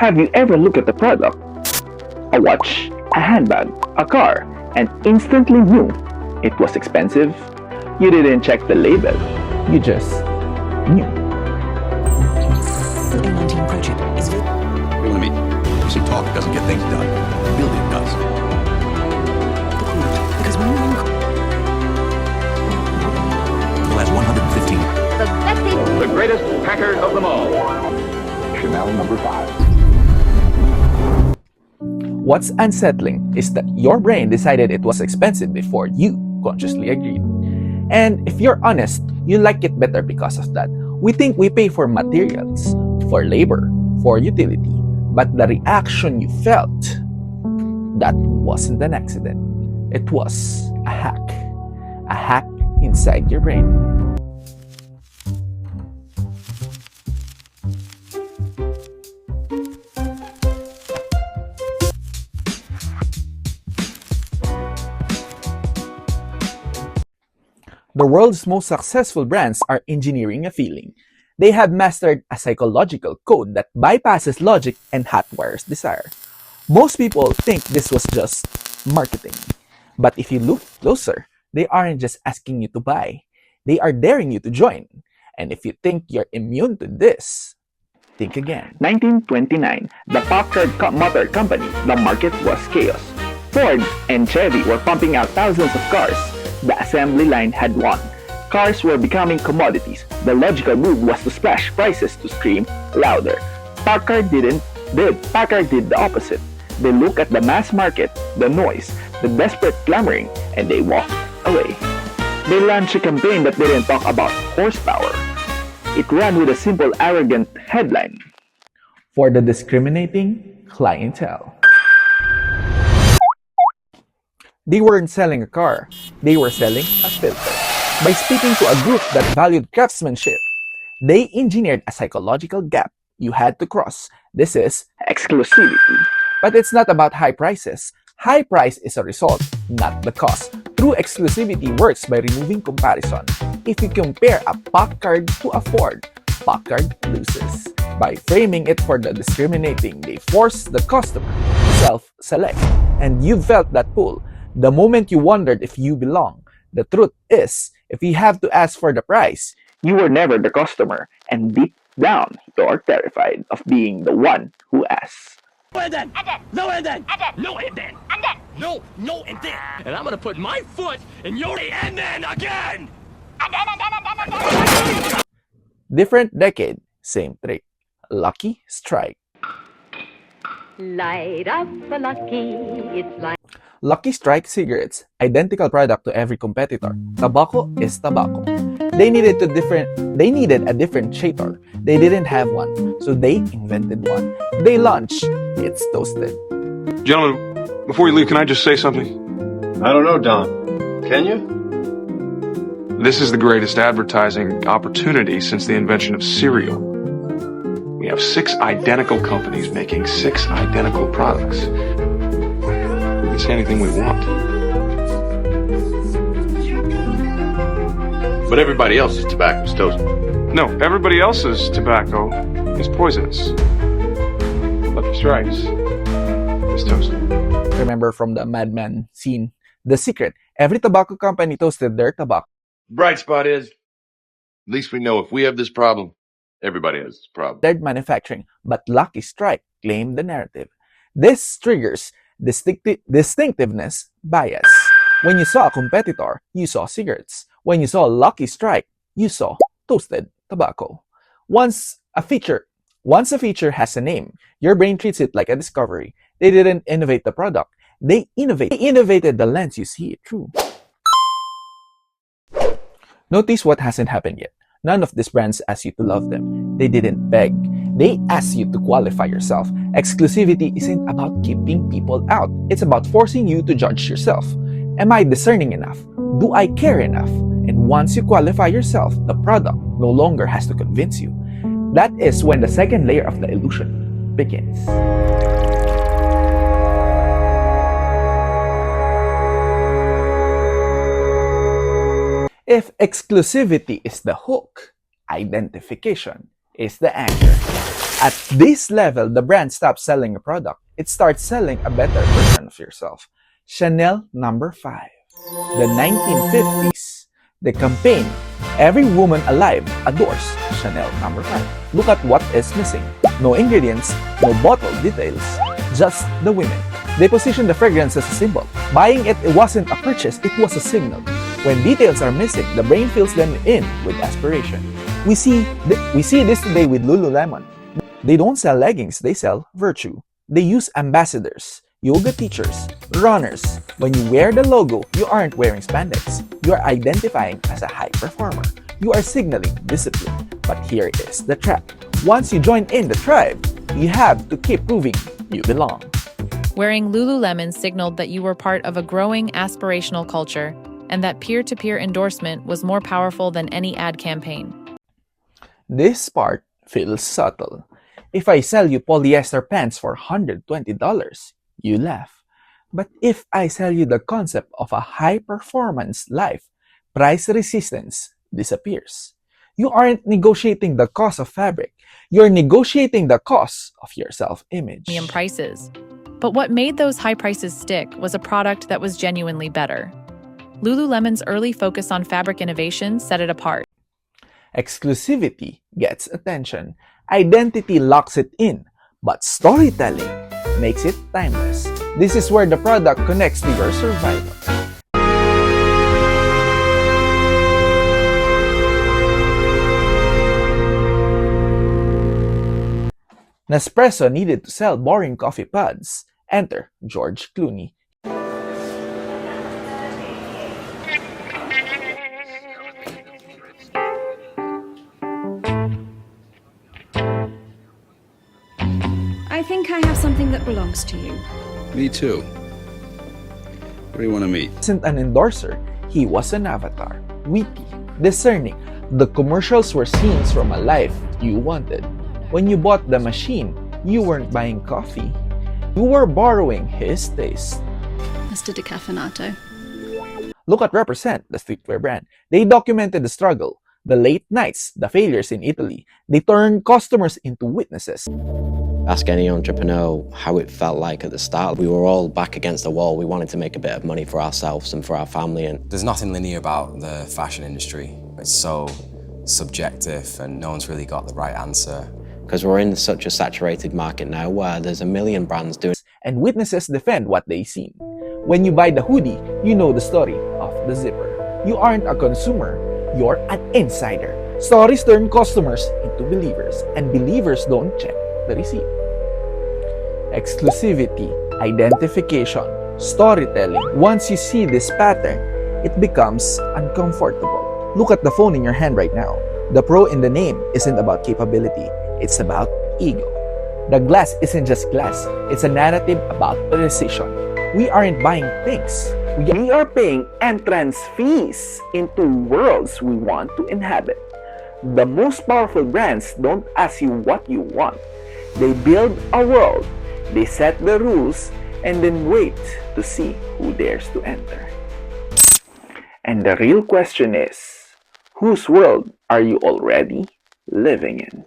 Have you ever looked at the product? A watch, a handbag, a car, and instantly knew it was expensive? You didn't check the label. You just knew. The A19 Pro chip is What do you mean? You see, talk doesn't get things done. Building does. because when you're in Has 115. The greatest Packard of them all. Chanel number 5. What's unsettling is that your brain decided it was expensive before you consciously agreed. And if you're honest, you like it better because of that. We think we pay for materials, for labor, for utility. But the reaction you felt, that wasn't an accident. It was a hack. A hack inside your brain. The world's most successful brands are engineering a feeling. They have mastered a psychological code that bypasses logic and hotwires desire. Most people think this was just marketing. But if you look closer, they aren't just asking you to buy. They are daring you to join. And if you think you're immune to this, think again. 1929, the Packard Motor Company, the market was chaos. Ford and Chevy were pumping out thousands of cars. The assembly line had won. Cars were becoming commodities. The logical move was to slash prices to scream louder. Packard did the opposite. They looked at the mass market, the noise, the desperate clamoring, and they walked away. They launched a campaign that didn't talk about horsepower. It ran with a simple, arrogant headline: for the discriminating clientele. They weren't selling a car, they were selling a filter. By speaking to a group that valued craftsmanship, they engineered a psychological gap you had to cross. This is exclusivity. But it's not about high prices. High price is a result, not the cost. True exclusivity works by removing comparison. If you compare a Packard to a Ford, Packard loses. By framing it for the discriminating, they force the customer to self-select. And you felt that pull. The moment you wondered if you belong. The truth is, if you have to ask for the price, you were never the customer, and deep down, you're terrified of being the one who asks. And then, no and then, no and then, no and then, and I'm gonna put my foot in your and then again. Different decade, same trick. Lucky strike. Light up a lucky, it's like Lucky Strike cigarettes, identical product to every competitor. Tobacco is tobacco. They needed a differentiator. They didn't have one, so they invented one. They launched It's Toasted. Gentlemen, before you leave, can I just say something? I don't know, Don. Can you? This is the greatest advertising opportunity since the invention of cereal. We have 6 identical companies making 6 identical products. We can say anything we want. But everybody else's tobacco is toasted. No, everybody else's tobacco is poisonous. Lucky Strikes is toasted. Remember from the Mad Men scene, the secret, every tobacco company toasted their tobacco. Bright spot is, at least we know if we have this problem, everybody has this problem. Third manufacturing, but Lucky Strike claimed the narrative. This triggers distinctiveness bias. When you saw a competitor, you saw cigarettes. When you saw Lucky Strike, you saw toasted tobacco. Once a feature has a name, your brain treats it like a discovery. They didn't innovate the product. They innovated the lens you see it through. Notice what hasn't happened yet. None of these brands ask you to love them. They didn't beg. They ask you to qualify yourself. Exclusivity isn't about keeping people out. It's about forcing you to judge yourself. Am I discerning enough? Do I care enough? And once you qualify yourself, the product no longer has to convince you. That is when the second layer of the illusion begins. If exclusivity is the hook, identification is the anchor. At this level, the brand stops selling a product. It starts selling a better version of yourself. Chanel number 5. The 1950s. The campaign, every woman alive adores Chanel number 5. Look at what is missing. No ingredients, no bottle details, just the women. They position the fragrance as a symbol. Buying it wasn't a purchase, it was a signal. When details are missing, the brain fills them in with aspiration. We see this today with Lululemon. They don't sell leggings, they sell virtue. They use ambassadors, yoga teachers, runners. When you wear the logo, you aren't wearing spandex. You are identifying as a high performer. You are signaling discipline. But here is the trap. Once you join in the tribe, you have to keep proving you belong. Wearing Lululemon signaled that you were part of a growing aspirational culture and that peer-to-peer endorsement was more powerful than any ad campaign. This part feels subtle. If I sell you polyester pants for $120, you laugh. But if I sell you the concept of a high-performance life, price resistance disappears. You aren't negotiating the cost of fabric. You're negotiating the cost of your self-image. Premium prices. But what made those high prices stick was a product that was genuinely better. Lululemon's early focus on fabric innovation set it apart. Exclusivity gets attention. Identity locks it in. But storytelling makes it timeless. This is where the product connects to your survival. Nespresso needed to sell boring coffee pods. Enter George Clooney. I think I have something that belongs to you. Me too. Where do you want to meet? He wasn't an endorser, he was an avatar. Witty, discerning. The commercials were scenes from a life you wanted. When you bought the machine, you weren't buying coffee. You were borrowing his taste. Mr. Decaffeinato. Look at Represent, the streetwear brand. They documented the struggle, the late nights, the failures in Italy. They turned customers into witnesses. Ask any entrepreneur how it felt like at the start. We were all back against the wall. We wanted to make a bit of money for ourselves and for our family. And there's nothing linear about the fashion industry. It's so subjective and no one's really got the right answer. Because we're in such a saturated market now where there's a million brands doing. And witnesses defend what they seen. When you buy the hoodie, you know the story of the zipper. You aren't a consumer, you're an insider. Stories turn customers into believers, and believers don't check the receipt. Exclusivity, identification, storytelling. Once you see this pattern, it becomes uncomfortable. Look at the phone in your hand right now. The pro in the name isn't about capability, it's about ego. The glass isn't just glass, it's a narrative about precision. We aren't buying things. We are paying entrance fees into worlds we want to inhabit. The most powerful brands don't ask you what you want. They build a world, they set the rules, and then wait to see who dares to enter. And the real question is, whose world are you already living in?